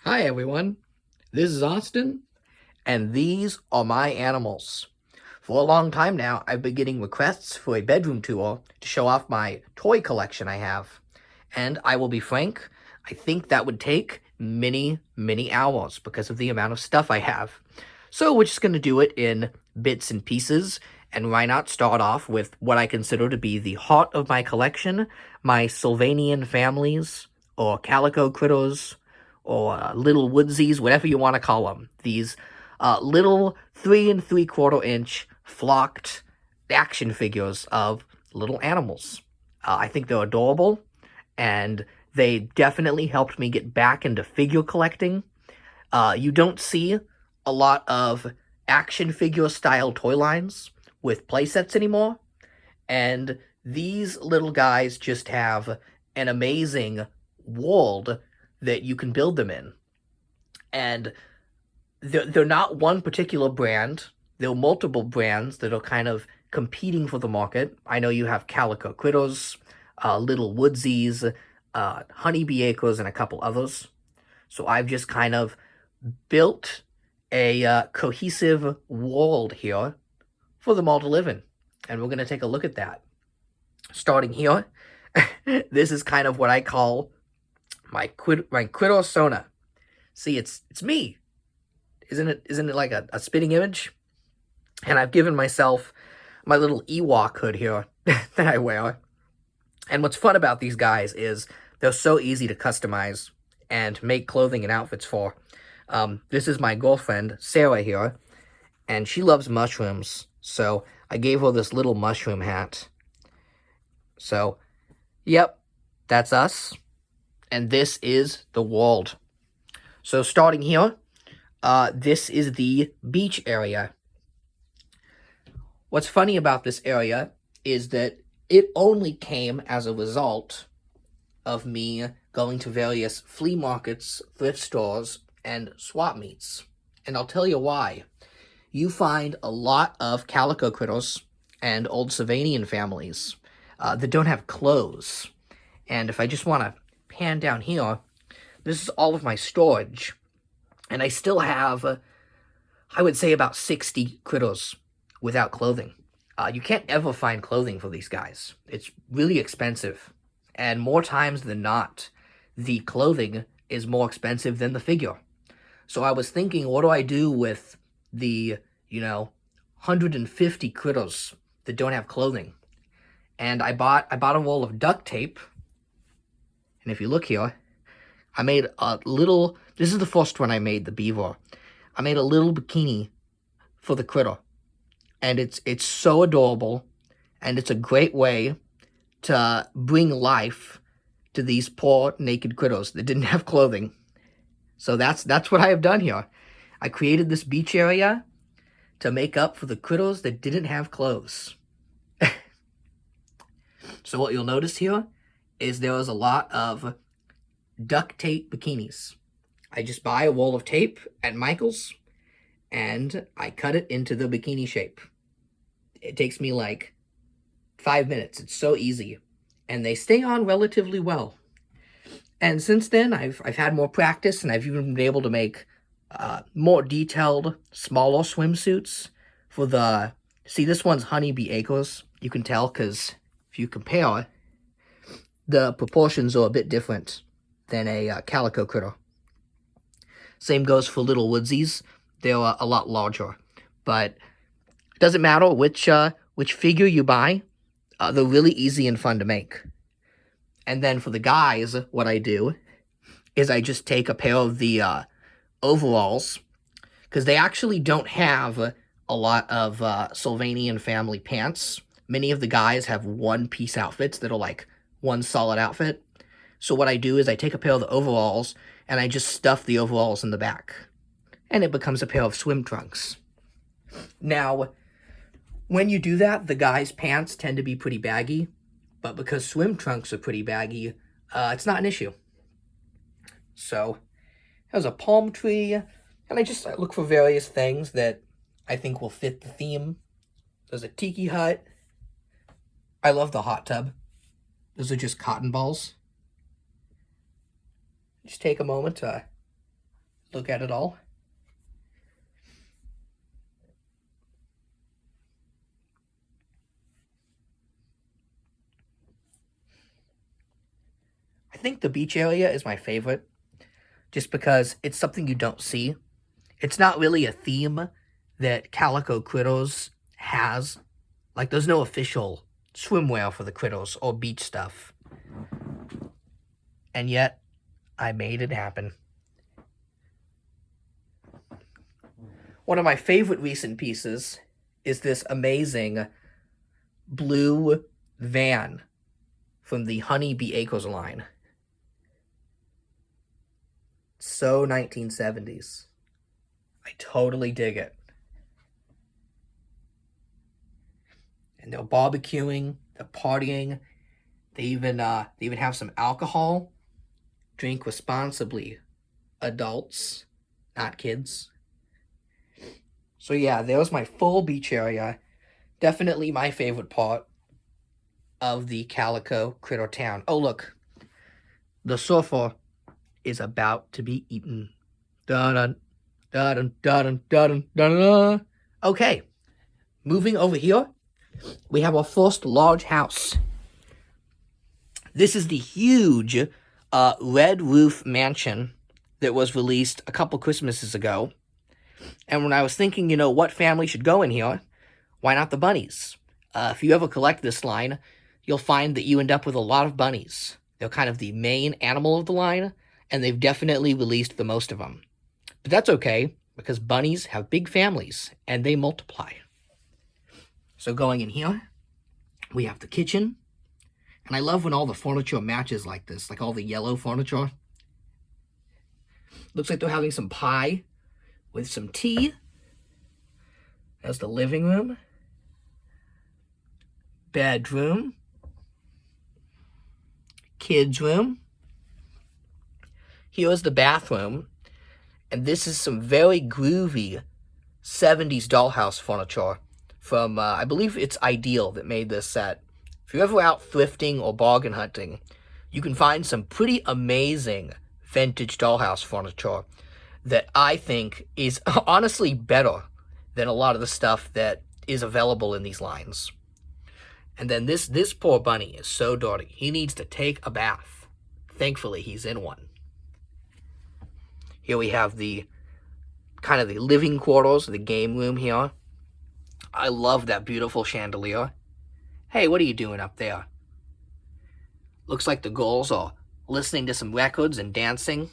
Hi everyone, this is Austin, and these are my animals. For a long time now, I've been getting requests for a bedroom tour to show off my toy collection I have. And I will be frank, I think that would take many, many hours because of the amount of stuff I have. So we're just going to do it in bits and pieces, and why not start off with what I consider to be the heart of my collection, my Sylvanian families, or Calico critters, or little woodsies, whatever you want to call them. These little 3 3/4 inch flocked action figures of little animals. I think they're adorable, and they definitely helped me get back into figure collecting. You don't see a lot of action figure style toy lines with playsets anymore, and these little guys just have an amazing world that you can build them in. And they're not one particular brand. There are multiple brands that are kind of competing for the market. I know you have Calico Critters, Little Woodsies, Honeybee Acres, and a couple others. So I've just kind of built a cohesive world here for them all to live in. And we're going to take a look at that. Starting here, this is kind of what I call my critter sona. See, it's me. Isn't it like a spitting image? And I've given myself my little Ewok hood here that I wear. And what's fun about these guys is they're so easy to customize and make clothing and outfits for. This is my girlfriend, Sarah, here, and she loves mushrooms, so I gave her this little mushroom hat. So, yep, that's us, and this is the world. So starting here, this is the beach area. What's funny about this area is that it only came as a result of me going to various flea markets, thrift stores, and swap meets. And I'll tell you why. You find a lot of Calico critters and old Sylvanian families that don't have clothes. And if I just want to pan down here, this is all of my storage. And I still have, I would say, about 60 critters without clothing. You can't ever find clothing for these guys. It's really expensive. And more times than not, the clothing is more expensive than the figure. So I was thinking, what do I do with the, 150 critters that don't have clothing? And I bought a roll of duct tape. And if you look here, I made a little, this is the first one I made, the beaver. I made a little bikini for the critter. And it's so adorable, and it's a great way to bring life to these poor naked critters that didn't have clothing. So that's what I have done here. I created this beach area to make up for the critters that didn't have clothes. So what you'll notice here is there is a lot of duct tape bikinis. I just buy a roll of tape at Michael's, and I cut it into the bikini shape. It takes me like 5 minutes. It's so easy. And they stay on relatively well. And since then, I've had more practice, and I've even been able to make more detailed, smaller swimsuits for the... See, this one's Honeybee Acres. You can tell because if you compare, the proportions are a bit different than a Calico critter. Same goes for Little Woodsies. They're a lot larger. But it doesn't matter which figure you buy. They're really easy and fun to make. And then for the guys, what I do is I just take a pair of the overalls, because they actually don't have a lot of Sylvanian family pants. Many of the guys have one-piece outfits that are like one solid outfit. So what I do is I take a pair of the overalls, and I just stuff the overalls in the back. And it becomes a pair of swim trunks. Now, when you do that, the guys' pants tend to be pretty baggy. But because swim trunks are pretty baggy, it's not an issue. So, there's a palm tree. And I look for various things that I think will fit the theme. There's a tiki hut. I love the hot tub. Those are just cotton balls. Just take a moment to look at it all. I think the beach area is my favorite, just because it's something you don't see. It's not really a theme that Calico Critters has. Like, there's no official swimwear for the Critters or beach stuff. And yet, I made it happen. One of my favorite recent pieces is this amazing blue van from the Honey Bee Acres line. So 1970s. I totally dig it. And they're barbecuing, they're partying. They even have some alcohol. Drink responsibly, adults, not kids. So yeah, there's my full beach area. Definitely my favorite part of the Calico Critter Town. Oh look, the surfer is about to be eaten. Dun dun dun dun dun dun. Okay, moving over here, we have our first large house. This is the huge red roof mansion that was released a couple Christmases ago. And when I was thinking, what family should go in here, why not the bunnies? If you ever collect this line, you'll find that you end up with a lot of bunnies. They're kind of the main animal of the line, and they've definitely released the most of them. But that's okay, because bunnies have big families, and they multiply. So going in here, we have the kitchen. And I love when all the furniture matches like this, like all the yellow furniture. Looks like they're having some pie with some tea. There's the living room. Bedroom. Kids' room. Here's the bathroom. And this is some very groovy 70s dollhouse furniture from, I believe it's Ideal that made this set. If you're ever out thrifting or bargain hunting, you can find some pretty amazing vintage dollhouse furniture that I think is honestly better than a lot of the stuff that is available in these lines. And then this poor bunny is so dirty. He needs to take a bath. Thankfully, he's in one. Here we have the kind of the living quarters, the game room here. I love that beautiful chandelier. Hey, what are you doing up there? Looks like the girls are listening to some records and dancing.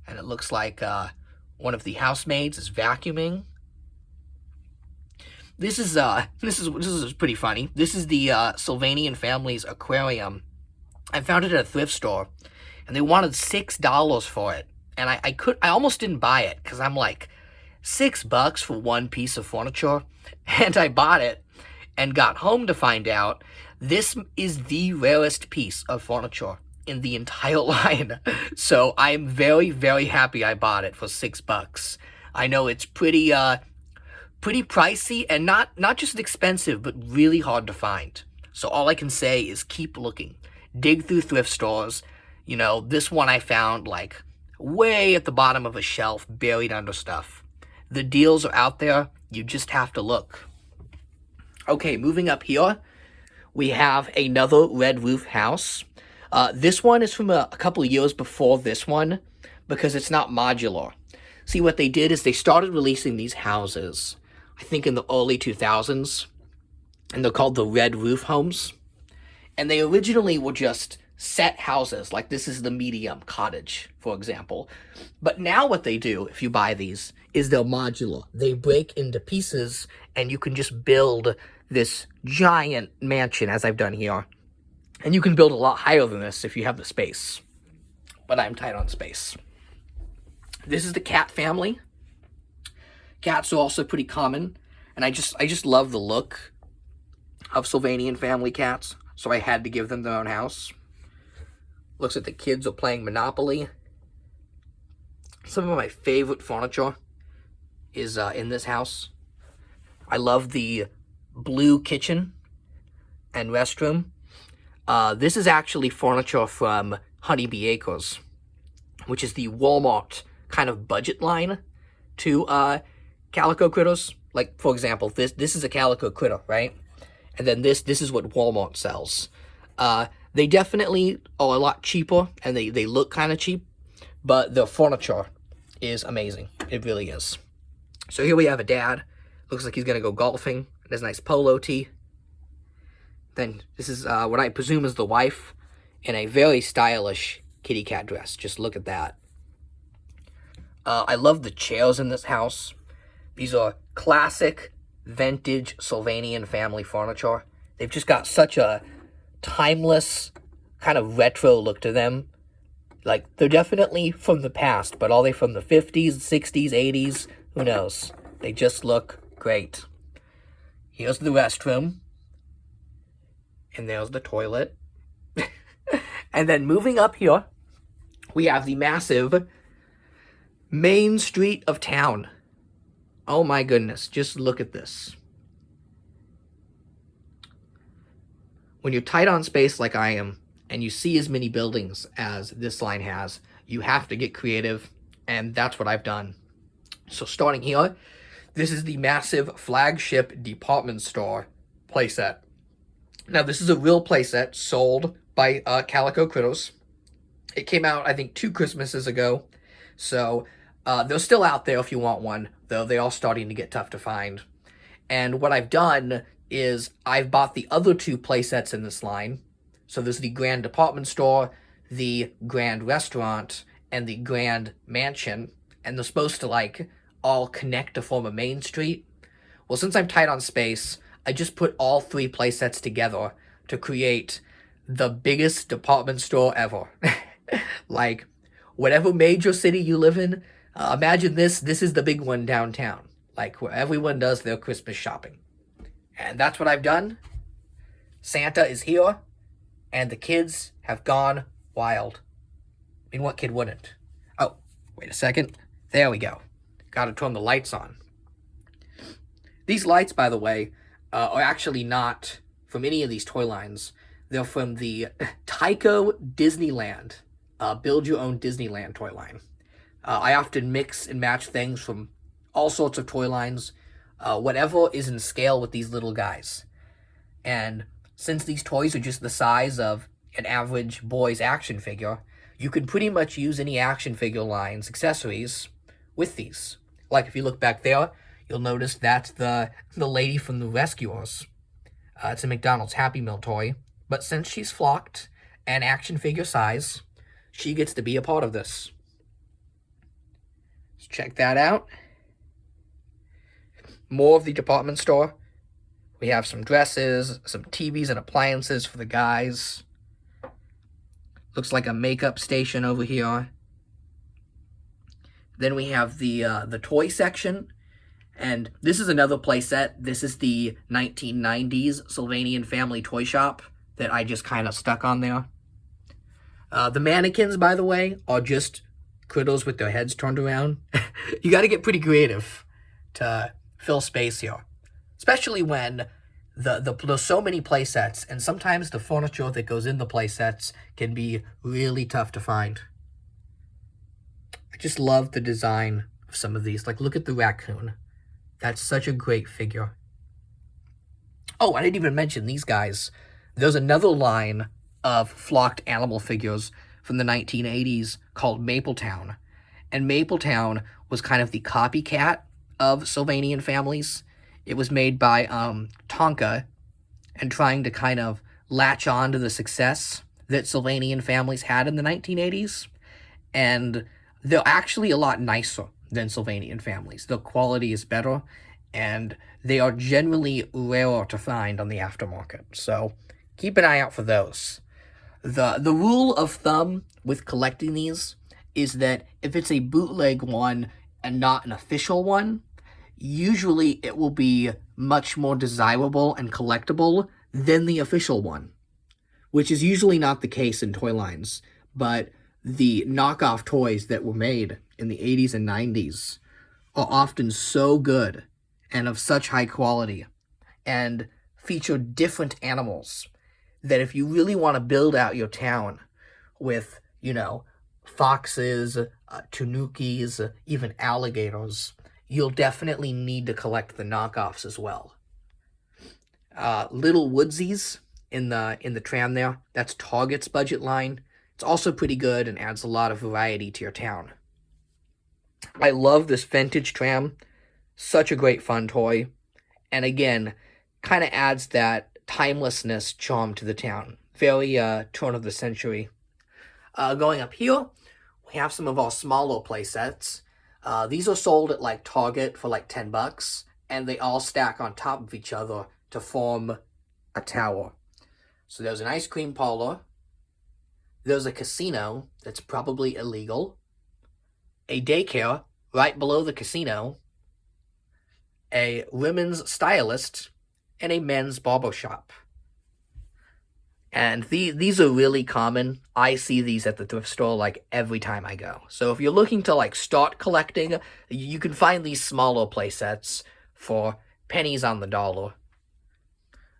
And it looks like one of the housemaids is vacuuming. This is pretty funny. This is the Sylvanian family's aquarium. I found it at a thrift store, and they wanted $6 for it. And I almost didn't buy it because I'm like, $6 for one piece of furniture. And I bought it and got home to find out this is the rarest piece of furniture in the entire line. So I'm very, very happy I bought it for $6. I know it's pretty pricey and not just expensive, but really hard to find. So all I can say is keep looking. Dig through thrift stores. This one I found like way at the bottom of a shelf, buried under stuff. The deals are out there. You just have to look. Okay, moving up here, we have another red roof house. This one is from a couple of years before this one because it's not modular. See, what they did is they started releasing these houses, I think in the early 2000s, and they're called the red roof homes. And they originally were just set houses, like this is the medium cottage, for example. But now what they do, if you buy these, is they're modular. They break into pieces, and you can just build this giant mansion, as I've done here. And you can build a lot higher than this if you have the space. But I'm tight on space. This is the cat family. Cats are also pretty common, and I just love the look of Sylvanian family cats, so I had to give them their own house. Looks like the kids are playing Monopoly. Some of my favorite furniture is in this house. I love the blue kitchen and restroom. This is actually furniture from Honey Bee Acres. which is the Walmart kind of budget line to Calico critters. Like, for example, this is a Calico critter, right? And then this is what Walmart sells. They definitely are a lot cheaper, and they look kind of cheap, but the furniture is amazing. It really is. So here we have a dad. Looks like he's going to go golfing. There's a nice polo tee. Then this is what I presume is the wife in a very stylish kitty cat dress. Just look at that. I love the chairs in this house. These are classic, vintage Sylvanian family furniture. They've just got such a timeless, kind of retro look to them. Like, they're definitely from the past, but are they from the 50s, 60s, 80s? Who knows? They just look great. Here's the restroom. And there's the toilet. And then moving up here, we have the massive main street of town. Oh my goodness, just look at this. When you're tight on space like I am, and you see as many buildings as this line has, you have to get creative, and that's what I've done. So starting here, this is the massive flagship department store playset. Now, this is a real playset sold by Calico Critters. It came out, I think, 2 Christmases ago, so they're still out there if you want one, though they are starting to get tough to find. And what I've done is I've bought the other 2 playsets in this line. So there's the Grand Department Store, the Grand Restaurant, and the Grand Mansion, and they're supposed to, like, all connect to form a main street. Well, since I'm tight on space, I just put all 3 playsets together to create the biggest department store ever. Like, whatever major city you live in, imagine this is the big one downtown, like where everyone does their Christmas shopping. And that's what I've done. Santa is here, and the kids have gone wild. I mean, what kid wouldn't? Oh, wait a second. There we go. Gotta turn the lights on. These lights, by the way, are actually not from any of these toy lines. They're from the Tyco Disneyland, Build Your Own Disneyland toy line. I often mix and match things from all sorts of toy lines, whatever is in scale with these little guys. And since these toys are just the size of an average boy's action figure, you can pretty much use any action figure lines, accessories, with these. Like, if you look back there, you'll notice that's the lady from the Rescuers. It's a McDonald's Happy Meal toy, but since she's flocked and action figure size, she gets to be a part of this. Let's check that out. More of the department store. We have some dresses, some TVs and appliances for the guys. Looks like a makeup station over here. Then we have the toy section. And this is another playset. This is the 1990s Sylvanian Family Toy Shop that I just kind of stuck on there. The mannequins, by the way, are just critters with their heads turned around. You got to get pretty creative to fill space here. Especially when there's so many playsets, and sometimes the furniture that goes in the playsets can be really tough to find. I just love the design of some of these. Like, look at the raccoon. That's such a great figure. Oh, I didn't even mention these guys. There's another line of flocked animal figures from the 1980s called Mapletown. And Mapletown was kind of the copycat of Sylvanian families. It was made by Tonka, and trying to kind of latch on to the success that Sylvanian families had in the 1980s. And they're actually a lot nicer than Sylvanian families. The quality is better, and they are generally rarer to find on the aftermarket. So keep an eye out for those. The rule of thumb with collecting these is that if it's a bootleg one and not an official one, usually it will be much more desirable and collectible than the official one, which is usually not the case in toy lines. But the knockoff toys that were made in the 80s and 90s are often so good and of such high quality and feature different animals that if you really want to build out your town with, foxes, tanukis, even alligators, you'll definitely need to collect the knockoffs as well. Little Woodsies in the tram there, that's Target's budget line. It's also pretty good and adds a lot of variety to your town. I love this vintage tram. Such a great fun toy. And again, kind of adds that timelessness charm to the town. Very turn of the century. Going up here, we have some of our smaller play sets. These are sold at like Target for like $10, and they all stack on top of each other to form a tower. So there's an ice cream parlor. There's a casino that's probably illegal. A daycare right below the casino. A women's stylist, and a men's barber shop. And these are really common. I see these at the thrift store like every time I go. So if you're looking to like start collecting, you can find these smaller play sets for pennies on the dollar.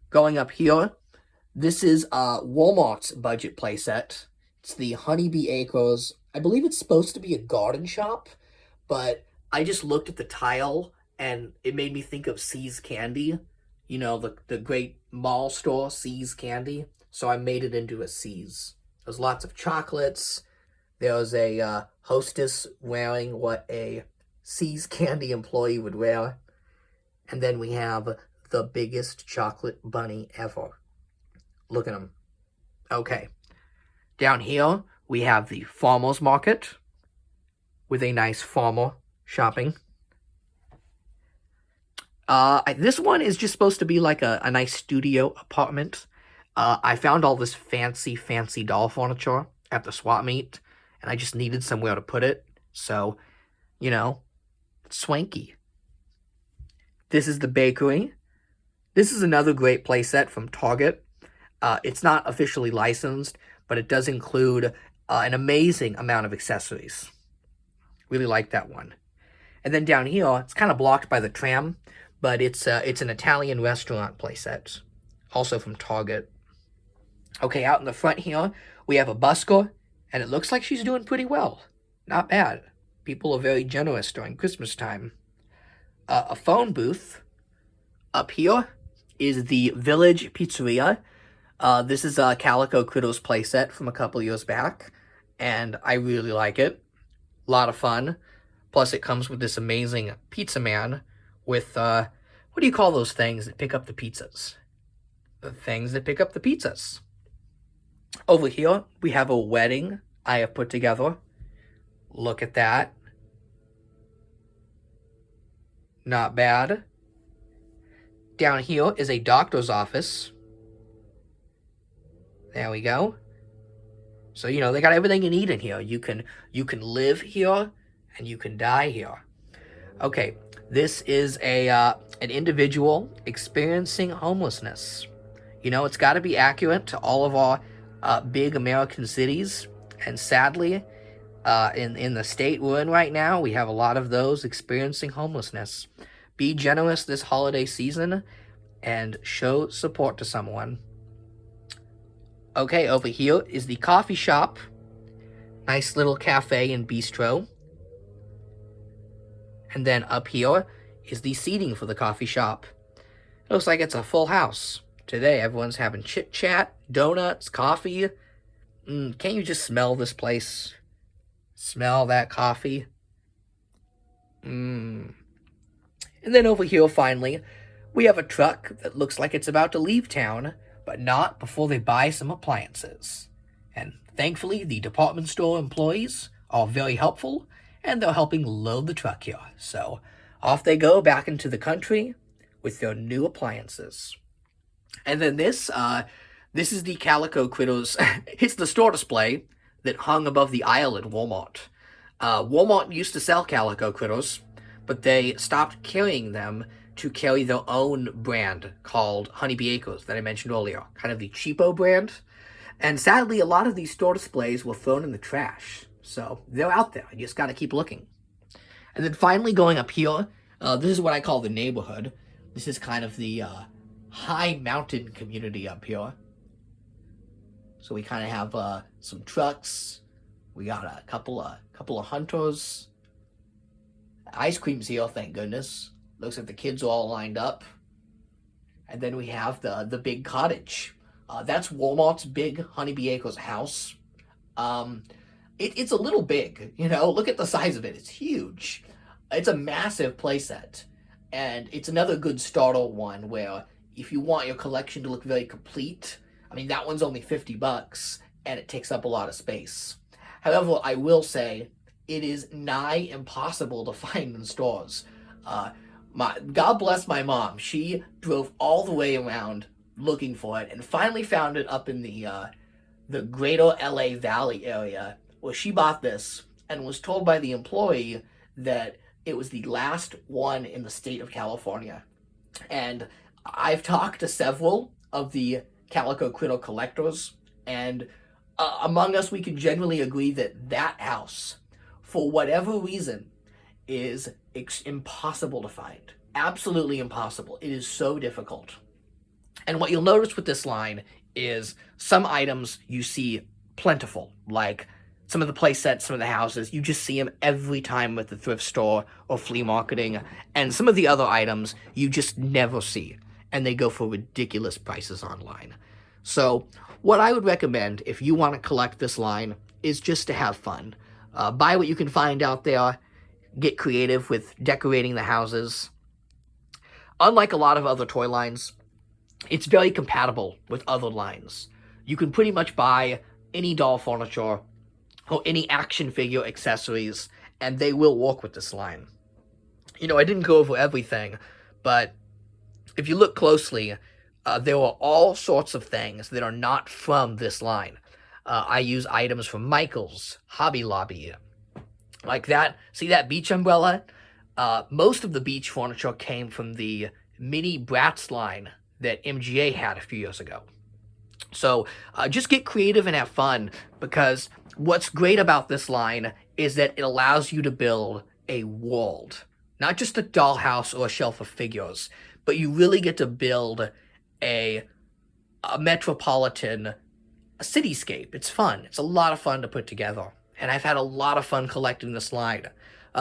Going up here, this is Walmart's budget play set. It's the Honeybee Acres. I believe it's supposed to be a garden shop, but I just looked at the tile and it made me think of See's Candy. You know, the great mall store, See's Candy. So I made it into a See's. There's lots of chocolates. There's a hostess wearing what a See's Candy employee would wear. And then we have the biggest chocolate bunny ever. Look at him. Okay. Down here, we have the farmer's market with a nice farmer shopping. This one is just supposed to be like a nice studio apartment. I found all this fancy doll furniture at the swap meet, and I just needed somewhere to put it. So, you know, it's swanky. This is the bakery. This is another great playset from Target. It's not officially licensed, but it does include an amazing amount of accessories. Really like that one. And then down here, it's kind of blocked by the tram, but it's an Italian restaurant playset, also from Target. Okay, out in the front here, we have a busker, and it looks like she's doing pretty well. Not bad. People are very generous during Christmas time. A phone booth. Up here is the Village Pizzeria. This is a Calico Critters playset from a couple years back, and I really like it. A lot of fun. Plus, it comes with this amazing pizza man with, what do you call those things that pick up the pizzas? The things that pick up the pizzas. Over here, we have a wedding I have put together. Look at that. Not bad. Down here is a doctor's office. There we go. So, you know, they got everything you need in here. You can live here and you can die here. Okay, this is an individual experiencing homelessness. You know, it's got to be accurate to all of our big American cities. And sadly, in the state we're in right now, we have a lot of those experiencing homelessness. Be generous this holiday season and show support to someone. Okay, over here is the coffee shop. Nice little cafe and bistro. And then up here is the seating for the coffee shop. It looks like it's a full house. Today, everyone's having chit-chat, donuts, coffee. Can't you just smell this place? Smell that coffee? And then over here, finally, we have a truck that looks like it's about to leave town, but not before they buy some appliances. And thankfully, the department store employees are very helpful, and they're helping load the truck here. So off they go back into the country with their new appliances. And then this is the Calico Critters. It's the store display that hung above the aisle at Walmart. Walmart used to sell Calico Critters, but they stopped carrying them to carry their own brand called Honeybee Acres that I mentioned earlier, kind of the cheapo brand. And sadly, a lot of these store displays were thrown in the trash. So they're out there. You just got to keep looking. And then finally going up here, this is what I call the neighborhood. This is kind of the high mountain community up here. So we kind of have some trucks, We got a couple of hunters. Ice cream's here, thank goodness. Looks like the kids are all lined up. And then we have the Big Cottage. That's Walmart's Big Honeybee Acres house. It's a little big, you know. Look at the size of it. It's huge. It's a massive playset. And it's another good starter one where if you want your collection to look very complete, I mean, that one's only $50 and it takes up a lot of space. However, I will say it is nigh impossible to find in stores. God bless my mom. She drove all the way around looking for it and finally found it up in the greater LA Valley area where she bought this and was told by the employee that it was the last one in the state of California. And I've talked to several of the Calico critter collectors, and among us we can generally agree that that house, for whatever reason, is impossible to find. Absolutely impossible. It is so difficult. And what you'll notice with this line is some items you see plentiful, like some of the play sets, some of the houses, you just see them every time at the thrift store or flea marketing, and some of the other items you just never see, and they go for ridiculous prices online. So what I would recommend if you want to collect this line is just to have fun. Buy what you can find out there, get creative with decorating the houses. Unlike a lot of other toy lines, it's very compatible with other lines. You can pretty much buy any doll furniture or any action figure accessories, and they will work with this line. You know, I didn't go over everything, but if you look closely, there are all sorts of things that are not from this line. I use items from Michael's, Hobby Lobby, like that. See that beach umbrella? Most of the beach furniture came from the mini Bratz line that MGA had a few years ago. So just get creative and have fun, because what's great about this line is that it allows you to build a world. Not just a dollhouse or a shelf of figures, but you really get to build a metropolitan cityscape. It's fun. It's a lot of fun to put together. And I've had a lot of fun collecting this line.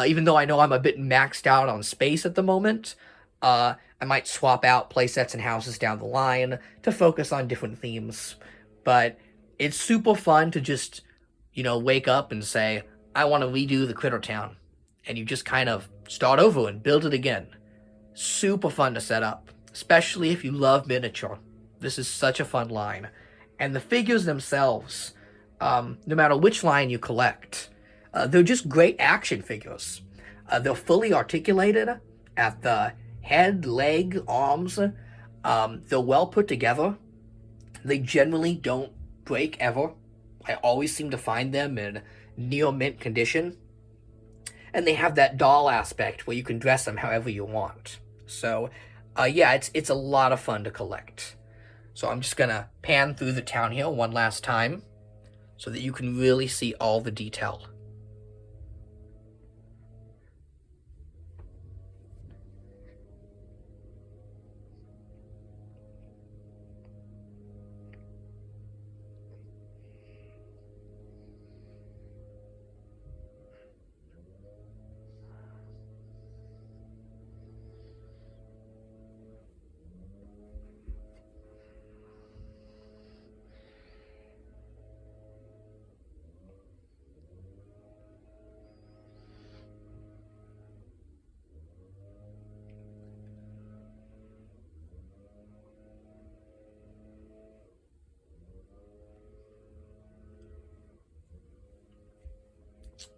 Even though I know I'm a bit maxed out on space at the moment, I might swap out playsets and houses down the line to focus on different themes. But it's super fun to just, you know, wake up and say, I want to redo the Critter Town. And you just kind of start over and build it again. Super fun to set up, especially if you love miniature. This is such a fun line. And the figures themselves, no matter which line you collect, they're just great action figures. They're fully articulated at the head, leg, arms. They're well put together. They generally don't break ever. I always seem to find them in near mint condition. And they have that doll aspect where you can dress them however you want. So, yeah, it's a lot of fun to collect. So I'm just gonna pan through the town here one last time so that you can really see all the detail.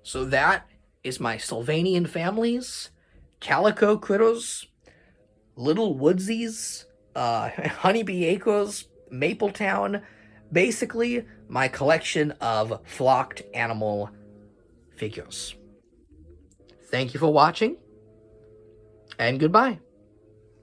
So that is my Sylvanian families, Calico critters, Little Woodsies, Honeybee Acres, Mapletown, basically my collection of flocked animal figures. Thank you for watching, and goodbye.